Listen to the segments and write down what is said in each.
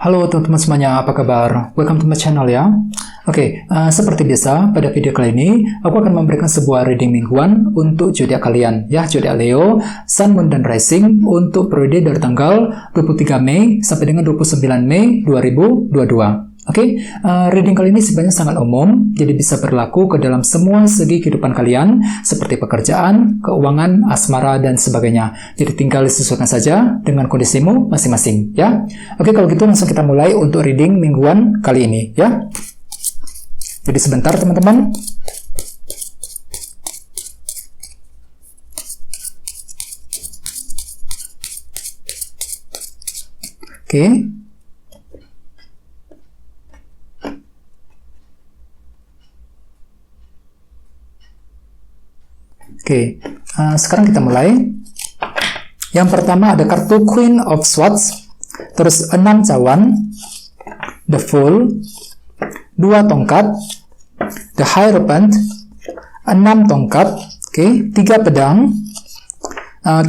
Halo teman-teman semuanya, apa kabar? Welcome to my channel ya. Oke, seperti biasa, pada video kali ini, aku akan memberikan sebuah reading mingguan untuk zodiak kalian. Ya, zodiak Leo, Sun, Moon, dan Rising untuk periode dari tanggal 23 Mei sampai dengan 29 Mei 2022. Oke, reading kali ini sebenarnya sangat umum, jadi bisa berlaku ke dalam semua segi kehidupan kalian, seperti pekerjaan, keuangan, asmara, dan sebagainya. Jadi tinggal disesuaikan saja dengan kondisimu masing-masing, ya. Oke, kalau gitu langsung kita mulai untuk reading mingguan kali ini, ya. Jadi sebentar, teman-teman. Oke. Oke, sekarang kita mulai. Yang pertama ada kartu Queen of Swords, terus 6 cawan, The Fool, 2 tongkat, The Hierophant, 6 tongkat, oke, 3 pedang,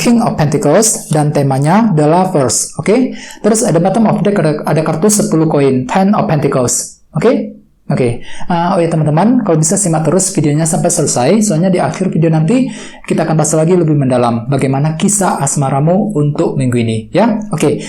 King of Pentacles, dan temanya The Lovers, oke. Terus ada bottom of deck, ada kartu 10 koin, Ten of Pentacles, oke. Oke, oh ya teman-teman, kalau bisa simak terus videonya sampai selesai, soalnya di akhir video nanti kita akan bahas lagi lebih mendalam bagaimana kisah asmaramu untuk minggu ini, ya. Oke,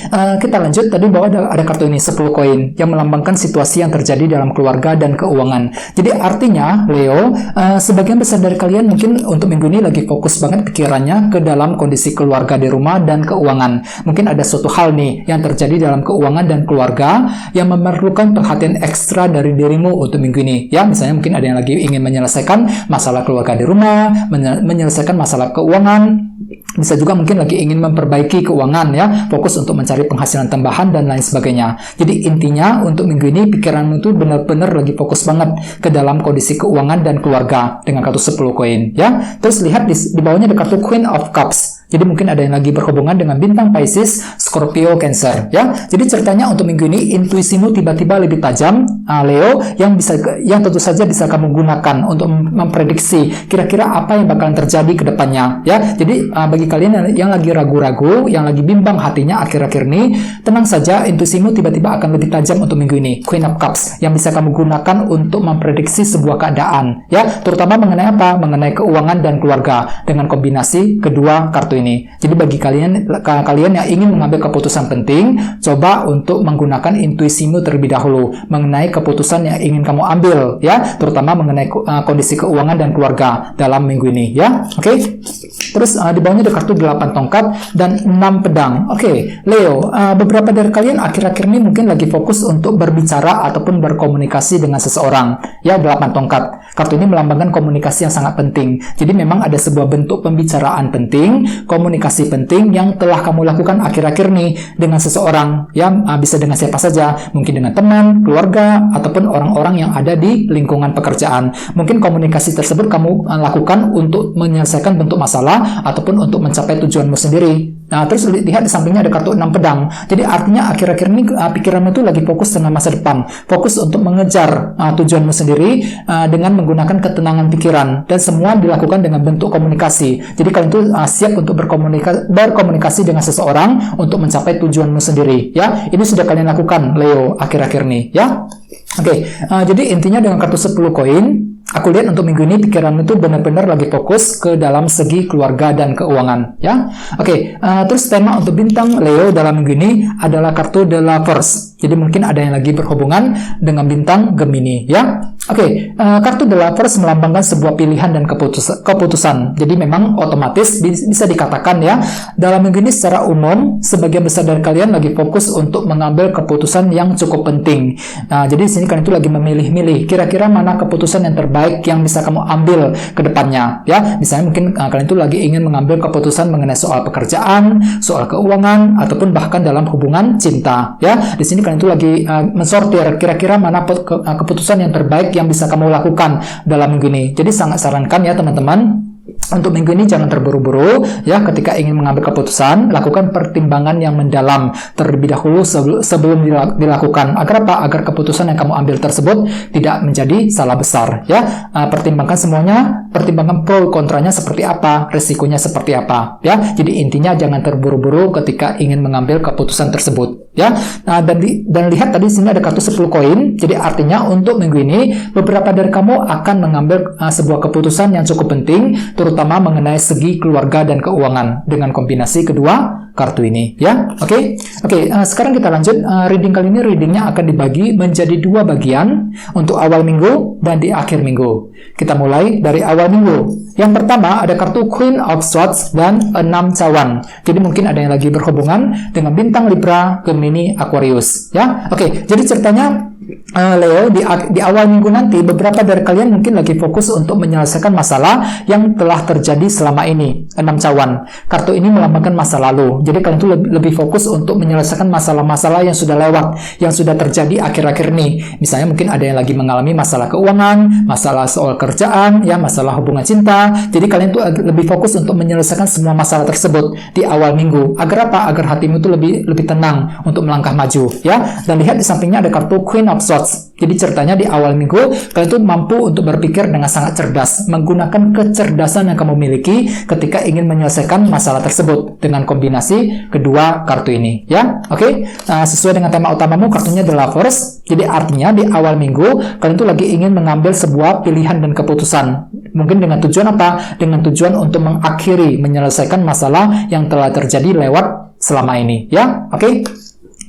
kita lanjut. Tadi bahwa ada kartu ini 10 koin yang melambangkan situasi yang terjadi dalam keluarga dan keuangan. Jadi artinya Leo, sebagian besar dari kalian mungkin untuk minggu ini lagi fokus banget pikirannya ke dalam kondisi keluarga di rumah dan keuangan. Mungkin ada suatu hal nih yang terjadi dalam keuangan dan keluarga yang memerlukan perhatian ekstra dari dirimu untuk minggu ini, ya. Misalnya mungkin ada yang lagi ingin menyelesaikan masalah keluarga di rumah, menyelesaikan masalah keuangan, bisa juga mungkin lagi ingin memperbaiki keuangan, ya, fokus untuk mencari penghasilan tambahan dan lain sebagainya. Jadi intinya untuk minggu ini pikiranmu itu benar-benar lagi fokus banget ke dalam kondisi keuangan dan keluarga dengan kartu 10 koin, ya. Terus lihat di bawahnya ada kartu Queen of Cups. Jadi mungkin ada yang lagi berhubungan dengan bintang Pisces, Scorpio, Cancer, ya. Jadi ceritanya untuk minggu ini intuisimu tiba-tiba lebih tajam, Leo, yang tentu saja bisa kamu gunakan untuk memprediksi kira-kira apa yang bakalan terjadi ke depannya, ya. Jadi bagi kalian yang lagi ragu-ragu, yang lagi bimbang hatinya akhir-akhir ini, tenang saja, intuisimu tiba-tiba akan lebih tajam untuk minggu ini. Queen of Cups yang bisa kamu gunakan untuk memprediksi sebuah keadaan, ya, terutama mengenai apa? Mengenai keuangan dan keluarga dengan kombinasi kedua kartu ini. Jadi bagi kalian yang ingin mengambil keputusan penting, coba untuk menggunakan intuisimu terlebih dahulu mengenai keputusan yang ingin kamu ambil, ya, terutama mengenai kondisi keuangan dan keluarga dalam minggu ini, ya. Oke. Terus di bawahnya ada kartu 8 tongkat dan 6 pedang. Oke, Leo, beberapa dari kalian akhir-akhir ini mungkin lagi fokus untuk berbicara ataupun berkomunikasi dengan seseorang, ya. 8 tongkat. Kartu ini melambangkan komunikasi yang sangat penting. Jadi memang ada sebuah bentuk pembicaraan penting, komunikasi penting yang telah kamu lakukan akhir-akhir ini dengan seseorang, ya, bisa dengan siapa saja, mungkin dengan teman, keluarga, ataupun orang-orang yang ada di lingkungan pekerjaan. Mungkin komunikasi tersebut kamu lakukan untuk menyelesaikan bentuk masalah ataupun untuk mencapai tujuanmu sendiri. Nah, terus lihat di sampingnya ada kartu 6 pedang. Jadi artinya akhir-akhir ini pikiranmu itu lagi fokus dengan masa depan, fokus untuk mengejar tujuanmu sendiri dengan menggunakan ketenangan pikiran, dan semua dilakukan dengan bentuk komunikasi. Jadi kalian itu siap untuk berkomunikasi dengan seseorang untuk mencapai tujuanmu sendiri, ya. Ini sudah kalian lakukan, Leo, akhir-akhir ini, ya. Oke, jadi intinya dengan kartu 10 koin, aku lihat untuk minggu ini pikiranmu itu benar-benar lagi fokus ke dalam segi keluarga dan keuangan, ya. Oke, terus tema untuk bintang Leo dalam minggu ini adalah kartu The Lovers. Jadi mungkin ada yang lagi berhubungan dengan bintang Gemini, ya. Oke, kartu The Lovers melambangkan sebuah pilihan dan keputusan. Jadi memang otomatis bisa dikatakan, ya, dalam minggu ini secara umum sebagian besar dari kalian lagi fokus untuk mengambil keputusan yang cukup penting. Nah, jadi di sini kalian itu lagi memilih-milih kira-kira mana keputusan yang terbaik yang bisa kamu ambil ke depannya, ya. Misalnya mungkin kalian itu lagi ingin mengambil keputusan mengenai soal pekerjaan, soal keuangan, ataupun bahkan dalam hubungan cinta, ya. Di sini kalian itu lagi mensortir kira-kira mana keputusan yang terbaik yang bisa kamu lakukan dalam minggu ini. Jadi sangat sarankan, ya teman-teman, untuk minggu ini jangan terburu-buru, ya. Ketika ingin mengambil keputusan, lakukan pertimbangan yang mendalam terlebih dahulu sebelum dilakukan. Agar apa? Agar keputusan yang kamu ambil tersebut tidak menjadi salah besar, ya. Pertimbangkan semuanya, pertimbangkan pro kontranya seperti apa, resikonya seperti apa, ya. Jadi intinya jangan terburu-buru ketika ingin mengambil keputusan tersebut. ya. Nah, dan lihat tadi sini ada kartu 10 koin. Jadi artinya untuk minggu ini beberapa dari kamu akan mengambil sebuah keputusan yang cukup penting, terutama mengenai segi keluarga dan keuangan dengan kombinasi kedua kartu ini, ya. Oke. Sekarang kita lanjut. Reading kali ini readingnya akan dibagi menjadi 2 bagian untuk awal minggu dan di akhir minggu. Kita mulai dari awal minggu. Yang pertama ada kartu Queen of Swords dan 6 cawan. Jadi mungkin ada yang lagi berhubungan dengan bintang Libra, Gemini, Aquarius, ya. Oke, jadi ceritanya Leo, di awal minggu nanti beberapa dari kalian mungkin lagi fokus untuk menyelesaikan masalah yang telah terjadi selama ini. 6 cawan. Kartu ini melambangkan masa lalu. Jadi kalian tuh lebih fokus untuk menyelesaikan masalah-masalah yang sudah lewat, yang sudah terjadi akhir-akhir ini. Misalnya mungkin ada yang lagi mengalami masalah keuangan, masalah soal kerjaan, ya, masalah hubungan cinta. Jadi kalian tuh lebih fokus untuk menyelesaikan semua masalah tersebut di awal minggu. Agar apa? Agar hatimu tuh lebih tenang untuk melangkah maju, ya. Dan lihat di sampingnya ada kartu Queen of Swords. Jadi ceritanya di awal minggu kalian tuh mampu untuk berpikir dengan sangat cerdas, menggunakan kecerdasan yang kamu miliki ketika ingin menyelesaikan masalah tersebut dengan kombinasi kedua kartu ini, ya. Oke. Nah, sesuai dengan tema utamamu, kartunya The Lovers. Jadi artinya di awal minggu kalian tuh lagi ingin mengambil sebuah pilihan dan keputusan. Mungkin dengan tujuan apa? Dengan tujuan untuk mengakhiri, menyelesaikan masalah yang telah terjadi lewat selama ini, ya. Oke.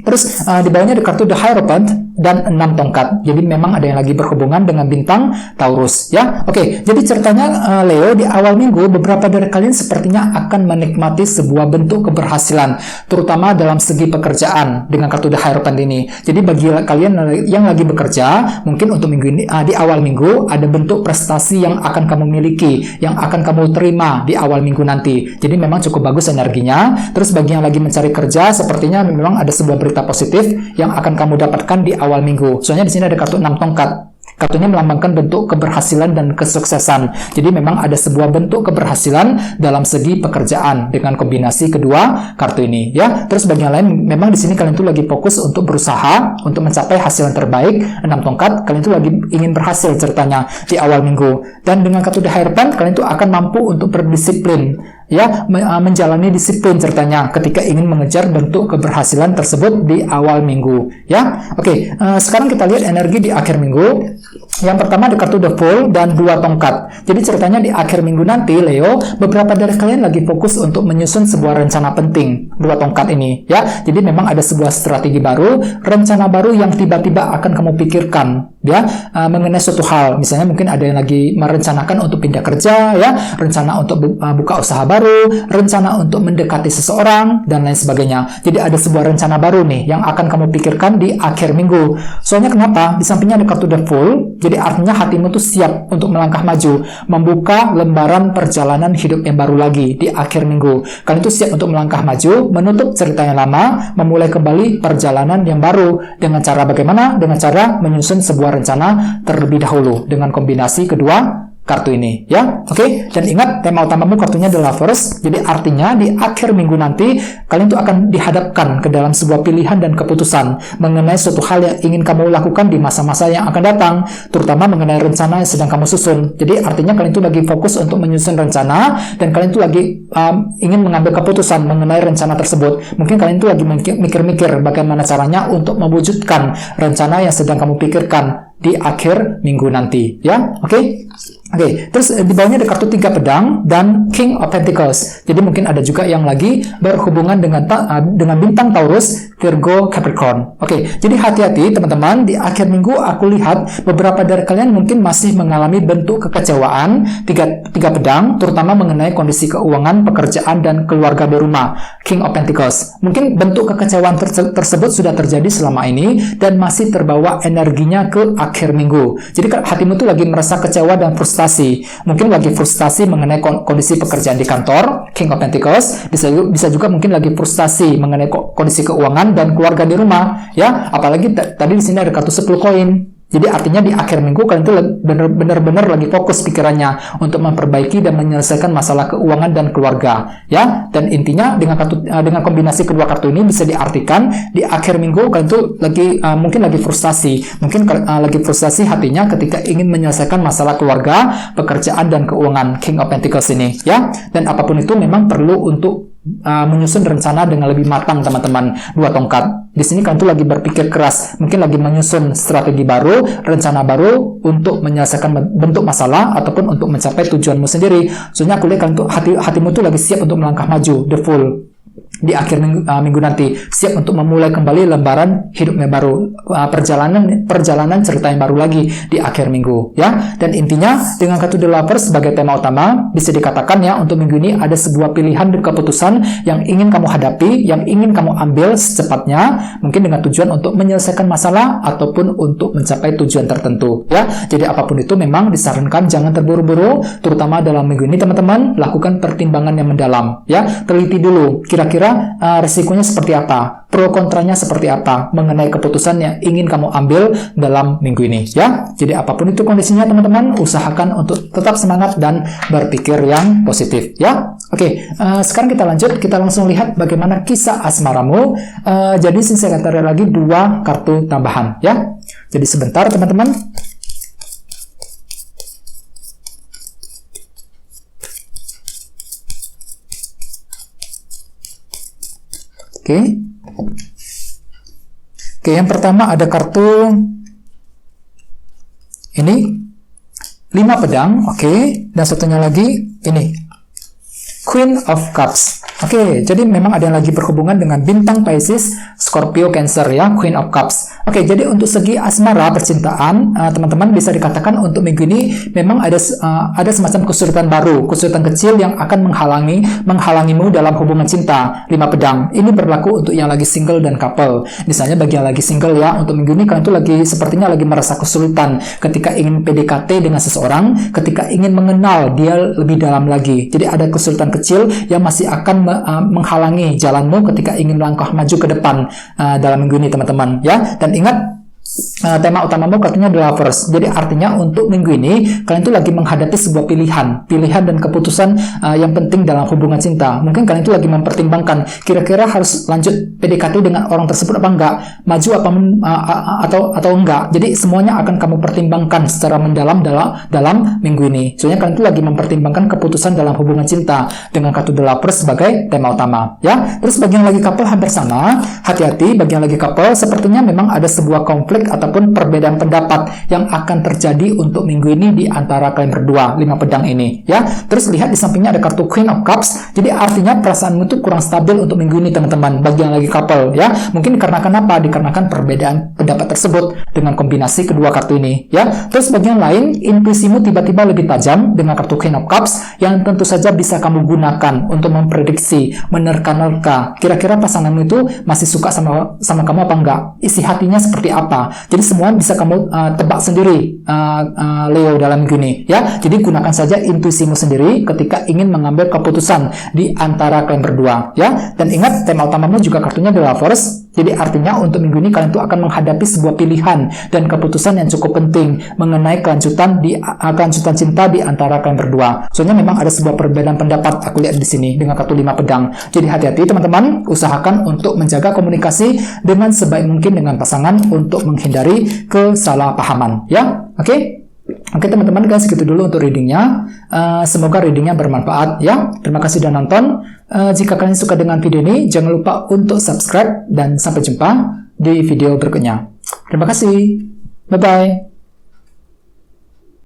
Terus di bawahnya ada kartu The Hierophant dan 6 tongkat. Jadi memang ada yang lagi berhubungan dengan bintang Taurus, ya. Oke, jadi ceritanya Leo, di awal minggu beberapa dari kalian sepertinya akan menikmati sebuah bentuk keberhasilan, terutama dalam segi pekerjaan dengan kartu The Hierophant ini. Jadi bagi kalian yang lagi bekerja, mungkin untuk minggu ini di awal minggu ada bentuk prestasi yang akan kamu miliki, yang akan kamu terima di awal minggu nanti. Jadi memang cukup bagus energinya. Terus bagi yang lagi mencari kerja, sepertinya memang ada sebuah berita positif yang akan kamu dapatkan di awal minggu. Soalnya di sini ada kartu 6 tongkat. Kartunya melambangkan bentuk keberhasilan dan kesuksesan. Jadi memang ada sebuah bentuk keberhasilan dalam segi pekerjaan dengan kombinasi kedua kartu ini, ya. Terus bagi yang lain, memang di sini kalian tuh lagi fokus untuk berusaha untuk mencapai hasil yang terbaik. 6 tongkat, kalian tuh lagi ingin berhasil ceritanya di awal minggu. Dan dengan kartu The Hierophant, kalian tuh akan mampu untuk berdisiplin, ya, menjalani disiplin ceritanya ketika ingin mengejar bentuk keberhasilan tersebut di awal minggu, ya. Oke, sekarang kita lihat energi di akhir minggu. Yang pertama ada kartu The Fool dan 2 tongkat. Jadi ceritanya di akhir minggu nanti, Leo, beberapa dari kalian lagi fokus untuk menyusun sebuah rencana penting. 2 tongkat ini, ya. Jadi memang ada sebuah strategi baru, rencana baru yang tiba-tiba akan kamu pikirkan, ya, mengenai suatu hal. Misalnya mungkin ada yang lagi merencanakan untuk pindah kerja, ya, rencana untuk buka usaha baru, rencana untuk mendekati seseorang, dan lain sebagainya. Jadi ada sebuah rencana baru nih yang akan kamu pikirkan di akhir minggu. Soalnya kenapa? Di sampingnya ada kartu The Fool. Jadi artinya hatimu tuh siap untuk melangkah maju, membuka lembaran perjalanan hidup yang baru lagi di akhir minggu. Kalian tuh siap untuk melangkah maju, menutup cerita yang lama, memulai kembali perjalanan yang baru. Dengan cara bagaimana? Dengan cara menyusun sebuah rencana terlebih dahulu dengan kombinasi kedua kartu ini, ya. Oke. Dan ingat, tema utamamu kartunya The Lovers. Jadi artinya di akhir minggu nanti kalian tuh akan dihadapkan ke dalam sebuah pilihan dan keputusan mengenai suatu hal yang ingin kamu lakukan di masa-masa yang akan datang, terutama mengenai rencana yang sedang kamu susun. Jadi artinya kalian tuh lagi fokus untuk menyusun rencana dan kalian tuh lagi ingin mengambil keputusan mengenai rencana tersebut. Mungkin kalian tuh lagi mikir-mikir bagaimana caranya untuk mewujudkan rencana yang sedang kamu pikirkan di akhir minggu nanti, ya. Oke. Terus di bawahnya ada kartu 3 pedang dan King of Pentacles. Jadi mungkin ada juga yang lagi berhubungan dengan bintang Taurus, Virgo, Capricorn. Jadi hati-hati teman-teman, di akhir minggu aku lihat beberapa dari kalian mungkin masih mengalami bentuk kekecewaan. Tiga pedang, terutama mengenai kondisi keuangan, pekerjaan, dan keluarga di rumah. King of Pentacles. Mungkin bentuk kekecewaan tersebut sudah terjadi selama ini dan masih terbawa energinya ke akhir minggu. Jadi hatimu tuh lagi merasa kecewa dan frustasi. Mungkin lagi frustasi mengenai kondisi pekerjaan di kantor, King of Pentacles. Bisa juga mungkin lagi frustasi mengenai kondisi keuangan dan keluarga di rumah, ya. Apalagi tadi di sini ada kartu 10 koin. Jadi artinya di akhir minggu kalian tuh benar-benar lagi fokus pikirannya untuk memperbaiki dan menyelesaikan masalah keuangan dan keluarga, ya. Dan intinya dengan kombinasi kedua kartu ini bisa diartikan di akhir minggu kalian tuh mungkin lagi frustasi, lagi frustasi hatinya ketika ingin menyelesaikan masalah keluarga, pekerjaan, dan keuangan, King of Pentacles ini, ya. Dan apapun itu memang perlu untuk menyusun rencana dengan lebih matang, teman-teman. 2 tongkat. Di sini kalian tuh lagi berpikir keras, mungkin lagi menyusun strategi baru, rencana baru untuk menyelesaikan bentuk masalah ataupun untuk mencapai tujuanmu sendiri. Soalnya aku lihat kalian tuh hatimu tuh lagi siap untuk melangkah maju, the full. Di akhir minggu nanti siap untuk memulai kembali lembaran hidup yang baru, perjalanan cerita yang baru lagi di akhir minggu, ya. Dan intinya dengan kartu The Lovers sebagai tema utama, bisa dikatakan ya untuk minggu ini ada sebuah pilihan dan keputusan yang ingin kamu hadapi, yang ingin kamu ambil secepatnya, mungkin dengan tujuan untuk menyelesaikan masalah ataupun untuk mencapai tujuan tertentu, ya. Jadi apapun itu memang disarankan jangan terburu-buru, terutama dalam minggu ini teman-teman, lakukan pertimbangan yang mendalam, ya. Teliti dulu kira-kira resikonya seperti apa, pro kontranya seperti apa mengenai keputusan yang ingin kamu ambil dalam minggu ini, ya. Jadi apapun itu kondisinya teman-teman, usahakan untuk tetap semangat dan berpikir yang positif, ya. Oke, sekarang kita lanjut, kita langsung lihat bagaimana kisah asmaramu. Jadi saya katakan lagi 2 kartu tambahan, ya. Jadi sebentar teman-teman. Oke, yang pertama ada kartu ini 5 pedang, dan satunya lagi ini Queen of Cups. Jadi memang ada yang lagi berhubungan dengan bintang Pisces, Scorpio, Cancer, ya, Queen of Cups. Jadi untuk segi asmara percintaan, teman-teman bisa dikatakan untuk minggu ini memang ada semacam kesulitan baru, kesulitan kecil yang akan menghalangimu dalam hubungan cinta. 5 pedang ini berlaku untuk yang lagi single dan couple. Misalnya bagi yang lagi single, ya, untuk minggu ini kalian tuh sepertinya lagi merasa kesulitan ketika ingin PDKT dengan seseorang, ketika ingin mengenal dia lebih dalam lagi. Jadi ada kesulitan kecil yang masih akan menghalangi jalanmu ketika ingin melangkah maju ke depan dalam minggu ini, teman-teman, ya. Dan ingat, tema utamamu katanya The Lovers. Jadi artinya untuk minggu ini kalian tuh lagi menghadapi sebuah pilihan dan keputusan yang penting dalam hubungan cinta. Mungkin kalian tuh lagi mempertimbangkan kira-kira harus lanjut PDKT dengan orang tersebut apa enggak, maju atau enggak. Jadi semuanya akan kamu pertimbangkan secara mendalam dalam minggu ini. Soalnya kalian tuh lagi mempertimbangkan keputusan dalam hubungan cinta dengan kartu The Lovers sebagai tema utama, ya. Terus bagi yang lagi couple hampir sama. Hati-hati bagi yang lagi couple, sepertinya memang ada sebuah konflik ataupun perbedaan pendapat yang akan terjadi untuk minggu ini di antara kalian berdua, 5 pedang ini, ya. Terus lihat di sampingnya ada kartu Queen of Cups. Jadi artinya perasaanmu itu kurang stabil untuk minggu ini, teman-teman, bagi yang lagi couple, ya. Mungkin dikarenakan perbedaan pendapat tersebut dengan kombinasi kedua kartu ini, ya. Terus bagi yang lain, intuisimu tiba-tiba lebih tajam dengan kartu Queen of Cups yang tentu saja bisa kamu gunakan untuk memprediksi, menerka-nerka kira-kira pasanganmu itu masih suka sama kamu apa enggak, isi hatinya seperti apa. Jadi semua bisa kamu tebak sendiri, Leo, dalam minggu ini, ya. Jadi gunakan saja intuisimu sendiri ketika ingin mengambil keputusan di antara kalian berdua, ya. Dan ingat, tema utamamu juga kartunya The Lovers. Jadi artinya untuk minggu ini kalian tuh akan menghadapi sebuah pilihan dan keputusan yang cukup penting mengenai kelanjutan cinta di antara kalian berdua. Soalnya memang ada sebuah perbedaan pendapat, aku lihat di sini dengan kartu 5 pedang. Jadi hati-hati teman-teman, usahakan untuk menjaga komunikasi dengan sebaik mungkin dengan pasangan untuk menghindari kesalahpahaman, ya. Oke, teman-teman, guys, segitu dulu untuk readingnya. Semoga readingnya bermanfaat, ya. Terima kasih sudah nonton. Jika kalian suka dengan video ini, jangan lupa untuk subscribe dan sampai jumpa di video berikutnya. Terima kasih. Bye-bye.